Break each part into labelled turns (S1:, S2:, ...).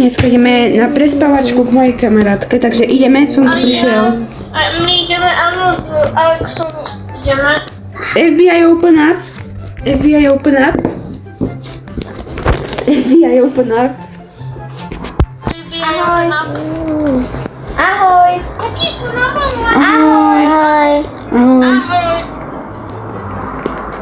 S1: dneska ideme na prespávačku k mojej kamarátke, takže ideme, som tu prišiel.
S2: A my ideme, áno, s Alexom ideme.
S1: FBI open up. FBI open up. FBI open up.
S2: Ahoj.
S3: Ahoj.
S1: Ahoj.
S3: Ahoj.
S1: Ahoj.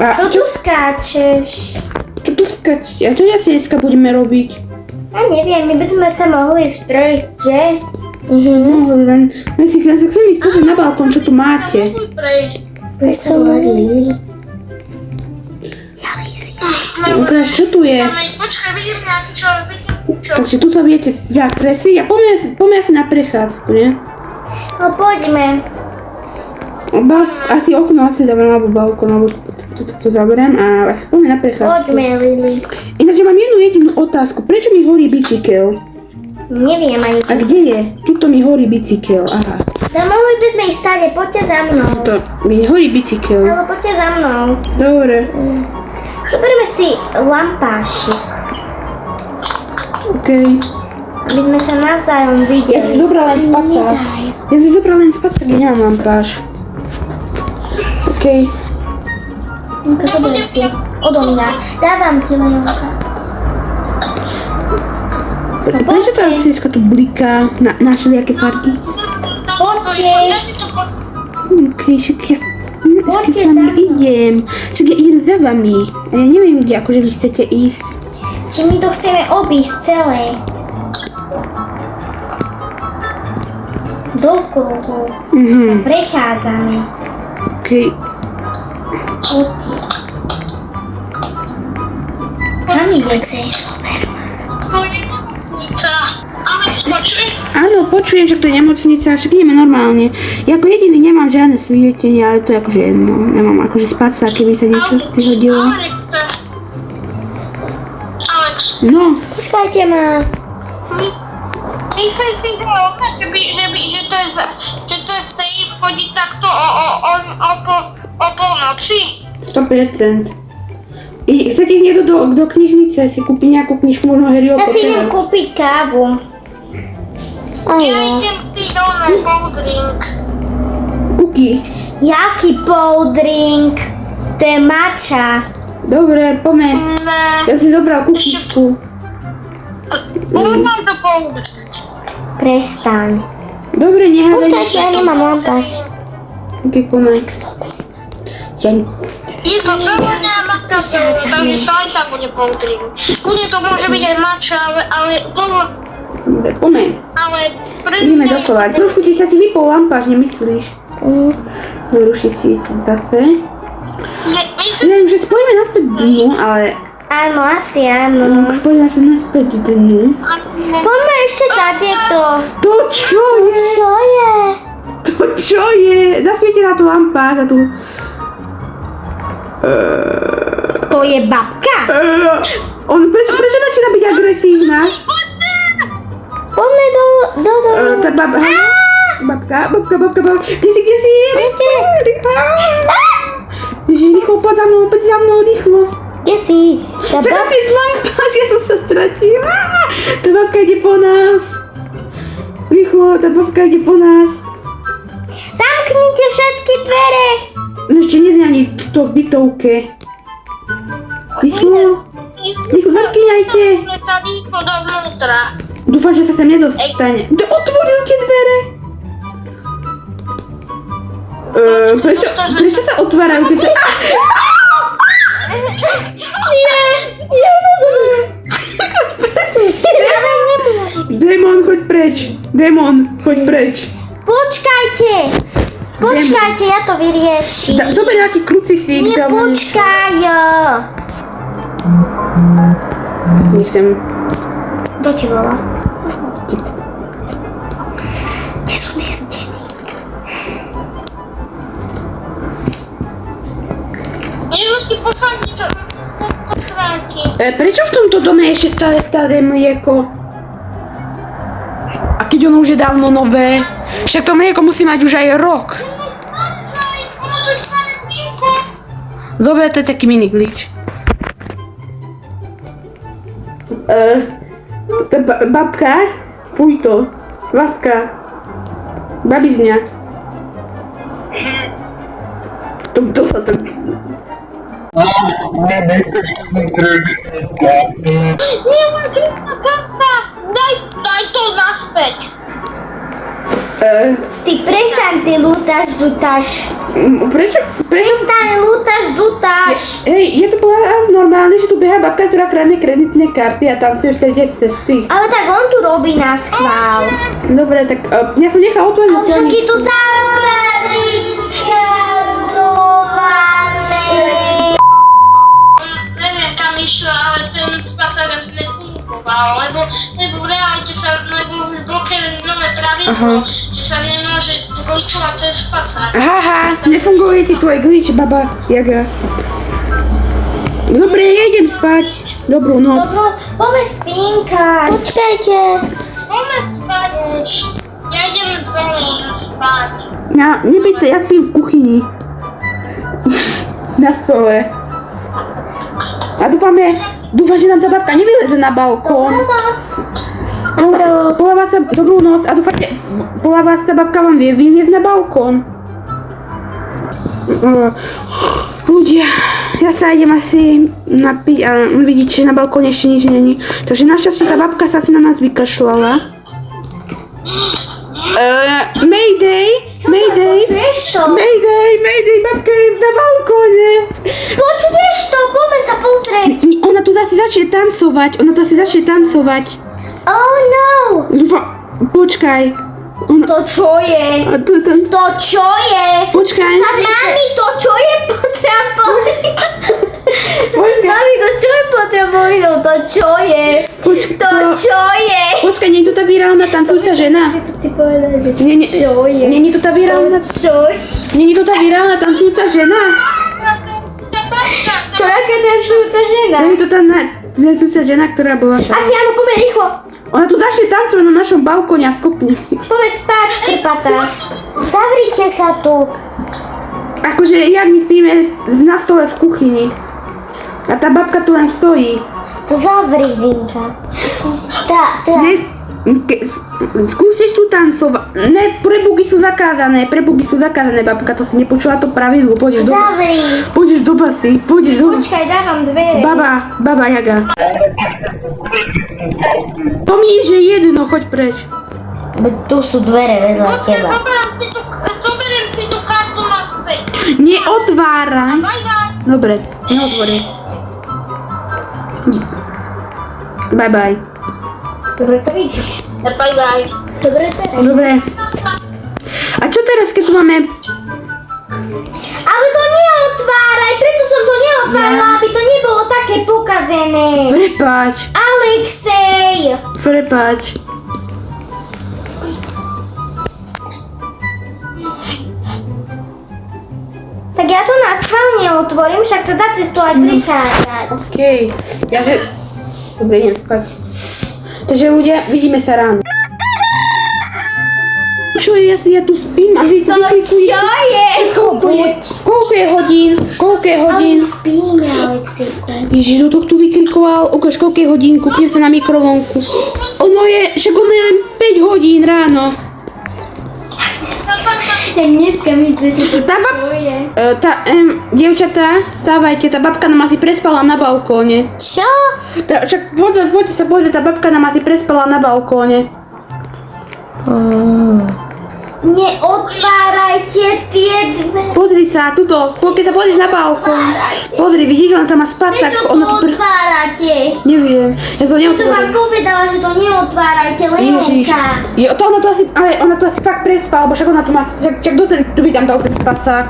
S1: A
S3: Čo tu skáčeš?
S1: čo tu skáčete? A čo asi dneska budeme robiť?
S3: Ja neviem, my by sme sa mohli sprejsť, že?
S1: Mohli len si chcem ísť pozrieť na balkón, čo tu máte.
S2: Môžu prejsť.
S3: Tu je sa volať Lili.
S1: Ukáž, čo tu je?
S2: Počkaj, vidím nejaký čo,
S1: Takže tu sa viete viac kresliť a poďme asi na prechádzku, nie?
S3: No poďme.
S1: Asi okno asi zavriem, alebo balkón, alebo to zavriem a asi poďme na prechádzku.
S3: Poďme, Lili.
S1: Ináč ja mám jednu jedinú otázku. Prečo mi horí bicykel?
S3: Neviem ani
S1: A
S3: čo.
S1: kde je? Tuto mi horí bicykel, aha.
S3: No mohli by sme ísť stále, poďte za mnou.
S1: Tuto mi horí bicykel.
S3: Ale poďte za mnou.
S1: Dobre,
S3: Zoberieme si lampášik,
S1: okej.
S3: aby sme sa navzájom videli.
S1: Ja si zobral len spacák. Ja si zobral len spacák, ja nemám lampáš. Okej.
S3: Janka, zober si. Odo mňa. Dávam ti, Lejonka.
S1: Prečo tá císka tu bliká na všelijaké farby?
S3: Poďte.
S1: Okej, však ja
S3: Poďte
S1: s vami
S3: za mnou.
S1: idem. Však ja idem za vami. A ja neviem, kde akože vy chcete ísť.
S3: Že my to chceme obísť celé. Do kruhu. Prechádzame.
S1: Okej.
S3: Poďte. Kam idete?
S2: Alex, počuj.
S1: Áno, počujem, že to je nemocnica, však ideme normálne. Ja ako jediný nemám žiadne svietenie, ale to je akože jedno. Nemám akože spacák, keby sa niečo vyhodilo.
S2: Alex,
S1: No,
S3: Počkajte ma.
S2: myslím si, že to je safe chodiť takto o polnoci.
S1: 100%. Chcete ísť niekto do knižnice, si kúpiť nejakú knižku, možno Harryho
S3: Ja si idem
S1: Pottera?
S3: kúpiť kávu.
S2: Ja idem piť cold drink.
S1: Kuky.
S3: Jaký cold drink? To je matcha.
S1: Dobre, poďme.
S2: Ne,
S1: Ja si zobral kukičku.
S2: mám to cold drink.
S3: Prestaň.
S1: Dobre, nehádaj.
S3: Počkajte, ja nemám lampáš.
S1: Ok, poďme. Ja...
S2: Isto, celé nemá kafe, takže to aj tak bude cold drink. Kudne to môže byť aj matcha, ale
S1: Dobre, poďme. Ideme dokola. Trošku ti sa ti vypol lampáš, nemyslíš? Ruší si zase. Ja už poďme naspäť dnu, ale...
S3: Áno, asi áno.
S1: Už poďme sa naspäť dnu.
S3: Poďme ešte takéto.
S1: To čo je?
S3: Čo je?
S1: To čo je? Zasvieti na tú lampáž, za tú...
S3: To je babka.
S1: Prečo začína byť agresívna?
S3: Poďme do...
S1: Tá babka. Kde si? Ježiš, rýchlo, poď za mnou, rýchlo.
S3: Kde si? Tá
S1: Čo si z lampáž, ja som sa stratila. Tá babka ide po nás. Rýchlo, tá babka ide po nás.
S3: Zamknite všetky dvere.
S1: No ešte nie je ani to v bytovke. Rýchlo, zakýňajte.
S2: Sa rýchlo dovnútra.
S1: Dúfam, že sa sem nedostane. Otvoril tie dvere. Prečo sa otvárajú, keď sa...
S3: Ale nemôže byť.
S1: Démon, choď preč.
S3: Počkajte, ja to vyrieším.
S1: Dobre, nejaký krucifix.
S3: Nie,
S1: alebo
S3: počkaj.
S1: Nechcem.
S3: Kto ti volá? Kde sú tie steny?
S2: Ti posadí to vráti.
S1: Prečo v tomto dome je ešte stále staré mlieko? A keď ono už je dávno nové? Však to mlieko musí mať už aj rok. Dobre, to je taký mini glitch. Ta babka? Fuj to. Ławka. Babiznia. To sa to...
S2: Nie ma krypta karta! Daj to naspäť!
S3: Ty prestaň, ty lútaš.
S1: Prečo?
S3: Prestaň, lútaš.
S1: Hej, je to bola normálne, že tu beha babka, ktorá kradne kreditné karty a tam si už chcete cesty.
S3: Ale tak on tu robí na schvál.
S1: Dobre, tak ja som nechal otvoriť.
S3: Ale však je tu zabarikádované.
S2: Neviem kam išla, ale ten spacák asi nefungoval, lebo v realite sa už blokujú nové pravidlo, že sa nemôže glitchovať cez spacák.
S1: Haha, nefunguje ti tvoj glitch, baba Jaga. Dobre, ja idem spať. Dobrú noc.
S3: Poďme spínkať. Počkajte.
S2: Poďme spať už. Ja idem celý spať.
S1: Nebyte, ja spím v kuchyni. Na stole. A dúfam, že nám tá babka nevyleze na balkón. Dobrú noc. A dúfate, podľa vás tá babka vám vie vyliezť na balkón. Ľudia, ja sa idem asi napiť a vidíte, že na balkóne ešte nič není. Takže našťastie tá babka sa asi na nás vykašľala. Mayday, babka je na balkóne.
S3: Počuješ to? Poďme sa pozrieť.
S1: Ona tu asi začne tancovať.
S3: Oh no.
S1: Počkaj.
S3: To čo je? To čo je?
S1: Počkaj.
S3: Mami, to čo je potrebné? Mami, to čo je potrebné? To čo je? To čo je?
S1: Počkaj, nie je tu tá virálna tancujúca žena?
S3: Ty povedal, že
S1: Čo je? Nie je tu tá virálna... Nie je tu tá virálna tancujúca žena?
S3: Čo, aká tancujúca žena?
S1: Nie je tu tá tancujúca žena, ktorá bola však...
S3: Asi áno, poďme rýchlo.
S1: Ona tu začne tancovať na našom balkóne a skopne.
S3: Poďme spať, trpatá. Zavrite sa tu.
S1: Akože, jak my spíme na stole v kuchyni. A tá babka tu len stojí.
S3: To zavri, Zinka.
S1: Skúsiš tu tancovať. Ne, prebugy sú zakázané, babka, to si nepočula to pravidlo.
S3: Zavri.
S1: Pôjdeš do basy,
S3: Počkaj, dávam dvere.
S1: Baba Jaga. To mi je, že jedno, choď preč.
S3: Tu sú dvere vedľa teba.
S2: Zoberiem si tú kartu naspäť.
S1: Neotváraj.
S2: Bye bye.
S1: Dobre, neotvorím. Bye bye.
S3: Dobre, to vidíš.
S2: Bye bye.
S1: Dobre. A čo teraz, keď tu máme...
S3: Ale to neotváraj, preto som to neotvárala, aby to nebolo také pokazené.
S1: Prepáč.
S3: Alexej. Tak ja to na schválne otvorím, však sa dá cez to aj prichádzať.
S1: Okej. Dobre, idem spať. Takže ľudia, vidíme sa ráno. Čo je, ja tu spím a vy tu vyklikujete.
S3: Čo je?
S1: Koľko je hodín?
S3: Ale spíme, Alexejko.
S1: Ježiš, kto tu vyklikoval? Ukáž, koľko je hodín, kúknem sa na mikrovlnku. Ono je, však ono je len 5 hodín ráno.
S3: Ja dneska mi to, že to čo je.
S1: Dievčatá, stávajte, tá babka nám asi prespala na balkóne.
S3: Čo?
S1: Však poďte sa pozrieť, tá babka nám asi prespala na balkóne.
S3: Neotvárajte tie dve.
S1: Pozri sa, tuto, keď sa pozrieš na balkón. Pozri, vidíš, ona tam má spacák.
S3: Prečo to otvárate?
S1: Neviem, ja to
S3: To vám
S1: neotvorím.
S3: povedala, že to neotvárajte,
S1: Ježiš.
S3: Leonka.
S1: Ona tu asi fakt prespala, lebo však ona tu má, však kto tu by tam dal ten spacák?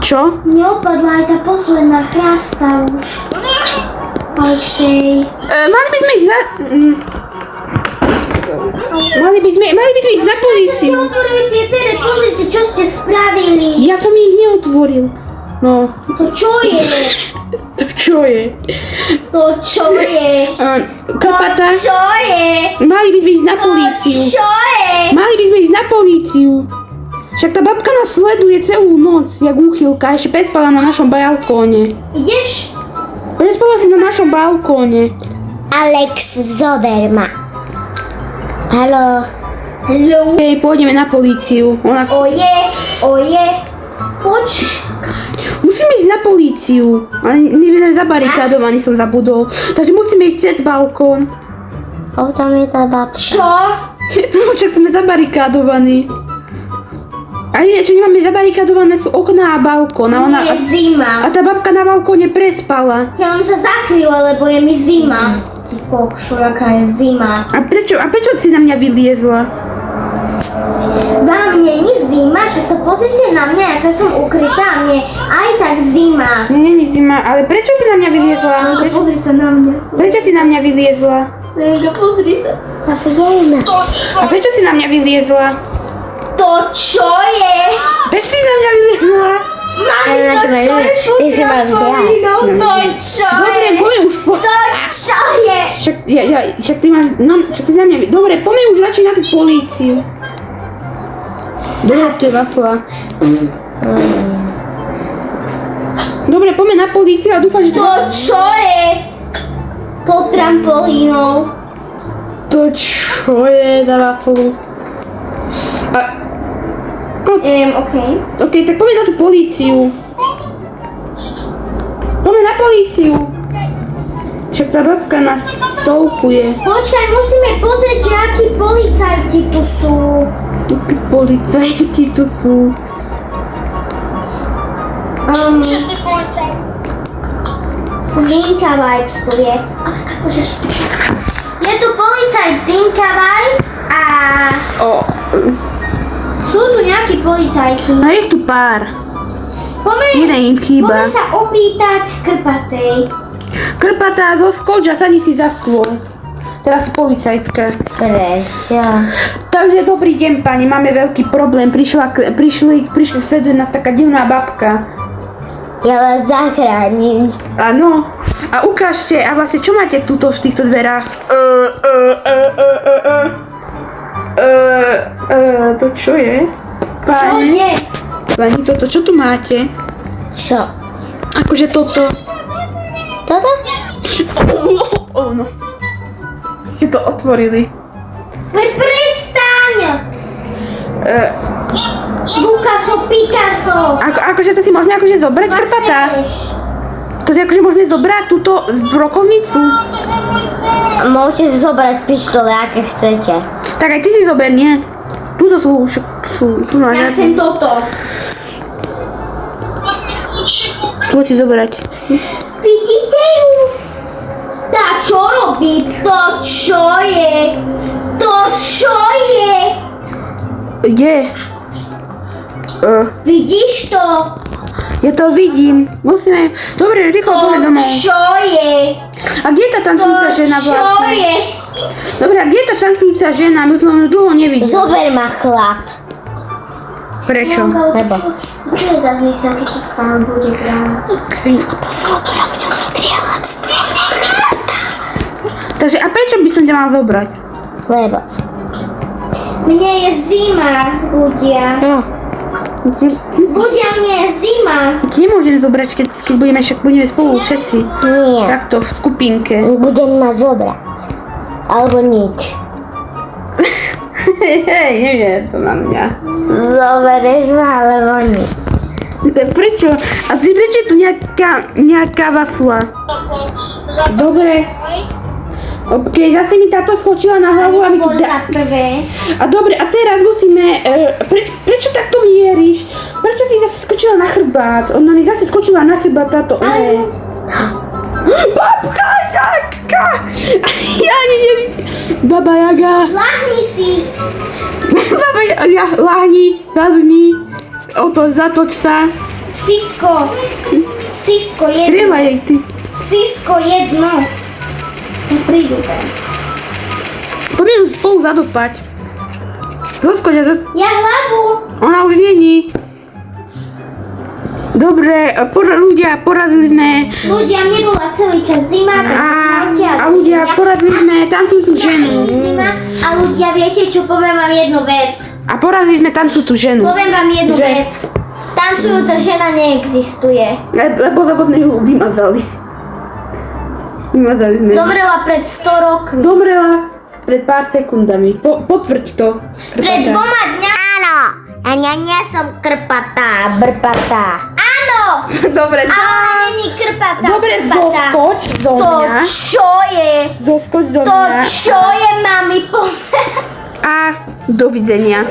S1: Čo?
S3: Neopadla aj tá posledná chrasta už. Alexej.
S1: Mali by sme ísť na... Mali by sme ísť na
S3: Prečo ste
S1: políciu.
S3: otvorili tie dvere? Pozrite, čo ste spravili.
S1: Ja som ich neotvoril. No.
S3: To čo je?
S1: To čo je?
S3: To čo je?
S1: Kapata.
S3: To čo je?
S1: Mali by sme ísť na políciu.
S3: To čo je?
S1: Mali by sme ísť na políciu. Však tá babka nás sleduje celú noc, jak úchylka. Ešte prespala na našom balkóne.
S3: Ideš?
S1: Prespala si na našom balkóne.
S3: Alex, zober ma. Haló. Haló.
S1: Hej, pôjdeme na políciu. Ona...
S3: Oje.
S1: Musíme ísť na políciu. Ale my sme zabarikádovaní, som zabudol. Takže musíme ísť cez balkón.
S3: Tam je tá babka. Čo?
S1: No, však sme zabarikádovaní. A nie, čo nemáme zabarikádované sú okná a balkón. A ona...
S3: Je zima.
S1: A tá babka na balkóne prespala.
S3: Ja mám sa zakryla, lebo je mi zima. Ty kokšo, aká je zima.
S1: A prečo si na mňa vyliezla?
S3: Vám není zima? Však sa pozrite na mňa, aká som ukrytá. Mne aj tak zima.
S1: Nie, nie zima, ale prečo si na mňa vyliezla?
S3: Pozri sa na mňa.
S1: Prečo si na mňa vyliezla?
S3: Pozri sa.
S1: A prečo si na mňa vyliezla?
S3: To čo je?
S1: Prečo si na mňa vyliezla?
S3: Mami, to čo je pod trampolinou? To čo
S1: Dobre,
S3: je?
S1: poďme už po...
S3: To čo je?
S1: Však ty máš... No, však ty si na mňa... Dobre, poďme už radšej na tú políciu. Dobre, to je vafla. Dobre, poďme na políciu a dúfam, že...
S3: To čo je? Pod trampolínou.
S1: To čo je za vaflu?
S3: Okej.
S1: OK, tak poďme na tú políciu. Poďme na políciu. Však tá babka nás stolkuje.
S3: Počkaj, musíme pozrieť, že akí policajti tu sú.
S1: Akí policajti tu sú.
S2: Čo si policaj?
S3: Zinka Vibes tu je. Ale akože sú... Je tu policajt Zinka Vibes a... Sú tu nejakí policajti.
S1: No je tu pár. Jeden im chýba.
S3: Poďme sa opýtať Krpatej.
S1: Krpatá, zoskoč a sadni si za stôl. Teraz si policajtka.
S3: Prečo?
S1: Takže dobrý deň, pani, máme veľký problém. Prišli sleduje nás taká divná babka.
S3: Ja vás zachránim.
S1: Áno. A ukážte, a vlastne čo máte tuto v týchto dverách? To čo je?
S3: Čo je?
S1: Pani, toto, čo tu máte?
S3: Čo?
S1: Akože toto.
S3: Toto?
S1: No. Si to otvorili.
S3: Veď prestaň! Picasso.
S1: Akože to si môžeme akože zobrať, Krpatá? To si akože môžeme zobrať túto brokovnicu?
S3: Môžete si zobrať pištole, aké chcete.
S1: Tak aj ty si zober, nie? Tuto sú tu máš.
S3: Ja chcem toto.
S1: Tu si zobrať.
S3: Vidíte ju? Tá čo robí? To čo je? To čo je?
S1: Kde?
S3: Vidíš to?
S1: Ja to vidím. Musíme... Dobre, rýchlo poďme domov.
S3: Čo je?
S1: A kde je tá tancujúca žena
S3: Čo
S1: vlastne?
S3: je?
S1: Dobre, a kde je tá tancujúca žena? My sme ju dlho nevideli.
S3: Zober ma chlap.
S1: Prečo?
S3: Lebo. Čo je za zmysel, keď to stále bude brať? A pozor, to ja budem strieľať.
S1: Takže a prečo by som ťa mal zobrať?
S3: Lebo. Mne je zima, ľudia.
S1: No.
S3: Ľudia, mne je zima.
S1: Ti nemôžem zobrať, keď budeme spolu všetci.
S3: Nie.
S1: Takto v skupinke.
S3: Budem ma zobrať. Alebo nič.
S1: Hej, nevie to na mňa.
S3: Zoberieš ma, alebo nič.
S1: Prečo? A ty prečo je tu nejaká vafla? Dobre. Ok, zase mi táto skočila na hlavu a mi tu
S3: za prvé.
S1: A dobre, a teraz musíme... prečo takto mieríš? Prečo si zase skočila na chrbát? Ona mi zase skočila na chrbát táto... Babka Jaga! Ja ani nevidím. Baba Jaga.
S3: Lahni si.
S1: Baba Jaga, lahni, sadni. O to zatoč sa.
S3: Psisko. Psisko jedno.
S1: Strieľaj jej ty.
S3: Psisko jedno. No prídu tam.
S1: Poďme ju spolu zadopať. Zoskoč a
S3: Ja hlavu.
S1: Ona už není. Dobre, ľudia, porazili sme...
S3: Ľudia, mne bola celý čas zima,
S1: A ľudia, porazili sme tancujúcu ženu.
S3: Zima, a ľudia, viete čo, poviem vám jednu vec.
S1: A porazili sme tancujúcu ženu.
S3: Poviem vám jednu
S1: Že?
S3: vec. Tancujúca žena neexistuje.
S1: Lebo sme ju vymazali. Vymazali sme.
S3: Zomrela pred 100 rokmi.
S1: Zomrela pred pár sekundami. Potvrď to.
S3: Pred 2 dňami. Áno. A ja nie som krpatá, brpatá. Áno.
S1: Dobre,
S3: Ale ona není krpatá,
S1: dobre,
S3: brpatá.
S1: zoskoč do
S3: To
S1: mňa.
S3: čo je?
S1: Zoskoč do
S3: To
S1: mňa.
S3: čo je, mami?
S1: A dovidenia.